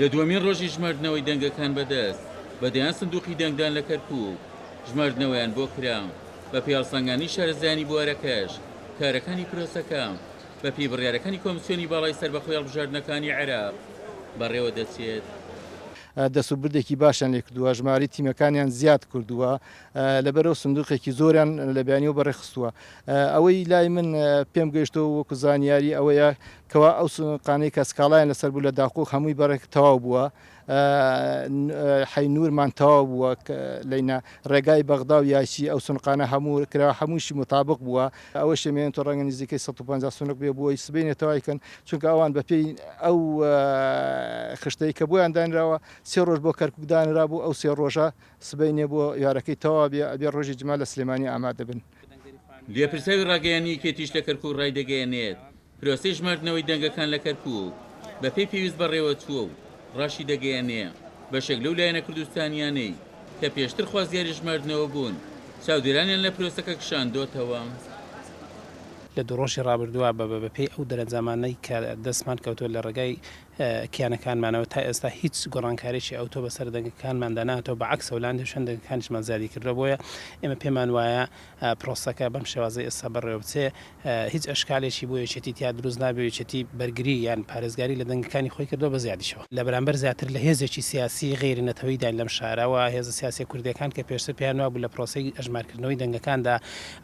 لە دووەمین ڕۆژی ژماردنەوەی دەنگەکان بەدەست بەدەیان سندوقی دەنگدان لە کەرکووک ژماردنەوەیان بۆ کرا بە پێڵسەنگانی شارەزانی بوارەکەش کارەکانی پرۆسەکە بە پێی بڕیارەکانی کۆمسیۆنی باڵای سەربەخۆی هەڵبژاردنەکانی عێراق بەڕێوە دەچێت. دەسوبردێکی باشیان لێ کردووە، ژماری تیمەکانیان زیاد کردووە، لەبەرەوە سندوقێکی زۆریان لە بیانیەوە بەڕێخستووە. ئەوەی لای من پێم گەیشتەوە وەکو زانیاری ئەوەیە کەوا ئەو قانەی کە سکاڵایان لەسەر بوو لە داخۆ هەمووی بەڕێک تەواو بووە، حینورمان تەواو بووە لەینە ڕێگای بەغدا و یاچی ئەو سنقانە هەموو کرا هەمووشی مطابق بووە. ئەوە شێمێن تۆ ڕەنگە نزیکەی 150 سنق بێ بووەی سبینێتەوەیکەن، چونکە ئەوان بەپێی ئەو خشتەی کە بۆیان دانراوە 3 ڕۆژ بۆ کەرکووک دانرا بوو، ئەو 3 ڕۆژە سبینێ بۆ یارەکەی تەواو بێ ڕۆژی جمە لە سلێمانی ئامادە بن. لێپرساوی ڕاگەیانی کێتیش لە کەرکووک ڕای دەگەیەنێت پرۆسەی ژماردنەوەی دەنگەکان لە کەرکووک بەپێی پێویست بەڕێوە چووە و ڕاشی دەگەیەنێ بەشێک لەو لایەنە کوردستانیانەی کە پێشتر خوازیاری ژماردنەوە بوون چاودێرانیان لە پرۆسەکە کشاندۆتەوە. لە دوڕۆژی ڕابردووە بەپێی ئەو دەرەنجامانەی کە دەستمان کەوتووە لە ڕێگای کیانەکانمانەوە تا ئێستا هیچ گۆڕانکاریی ئەوتۆ بەسەر دەنگەکانمانداناتەوە بەعکسەوە لاندە شوێندەکانیشمان زیادی کردرە. بۆیە ئێمە پێمان وایە پرۆسەکە بەم شێوازەی ئێستا بەڕێوە بچێ، هیچ ئەشکالێکی بۆ یەکێتی تیا دروست نابێ، یەکێتی بەرگری یان پارێزگاری لە دەنگەکانی خۆی کردەوە بە زیادیشەوە. لە بەرامبەر زیاتر لە هێزێکی سیاسی غیری نەتەوەیدا لەم شارەوە هێزە سیاسی کوردەکان کە پێشتر پیان وابوو لە پرۆسەی ئەژمارکردنەوەی دەنگەکاندا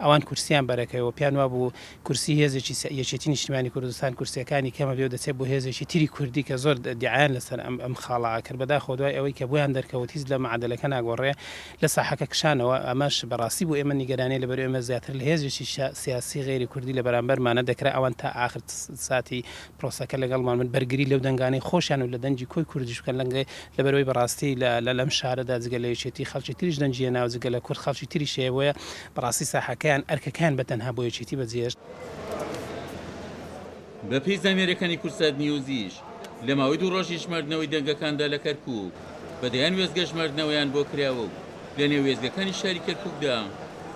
ئەوان کورسیان بەرەکەوە، پیان وابوو کورسی هێزێکی یەکێتی نیشتیمانی کوردستان کورسیەکانی کەمە بێ و دەچێت بۆ هێزێکی تری کوردی کە زۆر دیعایان لەسەر ئەم خاڵا کرد بەداخۆ دوای ئەوەی کە بۆیان دەرکەوت هیچ لە معادلەکە ناگۆڕێ لە ساحەکە کشانەوە. ئەمەش بەڕاستی بۆ ئێمە نیگەرانەیە لەبەر ئێمە زیاتر لە هێزێکی سیاسی غیری کوردی لە بەرامبەرمانە دەکرا ئەوان تا ئاخر ساتی پرۆسەکە لەگەڵمان من بەرگری لەو دەنگانەی خۆشیان و لە دەنجی کۆی کوردیش بکەن لەبەرەوەی بەڕاستی لەم شارەدا جگە لە یەکێتی خەڵکی تریش دەنجیە ناو جگە لە کورد خەڵکی تری شێوەیە بەڕاستی ساحەکەیان ئەرکەکان بەتەنها بۆ یەکێتی بەجێشت. بەپێی زانیاریەکانی کورسات نیوزیش لە ماوەی 2 ڕۆژی ژماردنەوەی دەنگەکاندا لە کەرکووک بەدەیان وێزگە ژماردنەوەیان بۆ کراوە و لە نێو وێزگەکانی شاری کەرکووکدا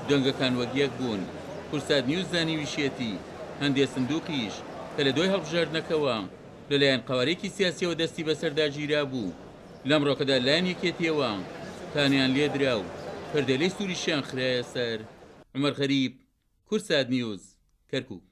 دەنگەکان وەک یەک بوون. کورسات نیوز زانی ویشێتی هەندێک سندوقیش کە لە دوای هەڵبژاردنەکەوە لەلایەن قەوارێکی سیاسیەوە دەستی بەسەردا گیرا بوو، لەم ڕۆکەدا لایەن یەکێتیەوە تانیان لێدرا و پەردەلەی سووریشیان خرایە سەر. عومەر غەریب، کورسات نیوز، کەرکووک.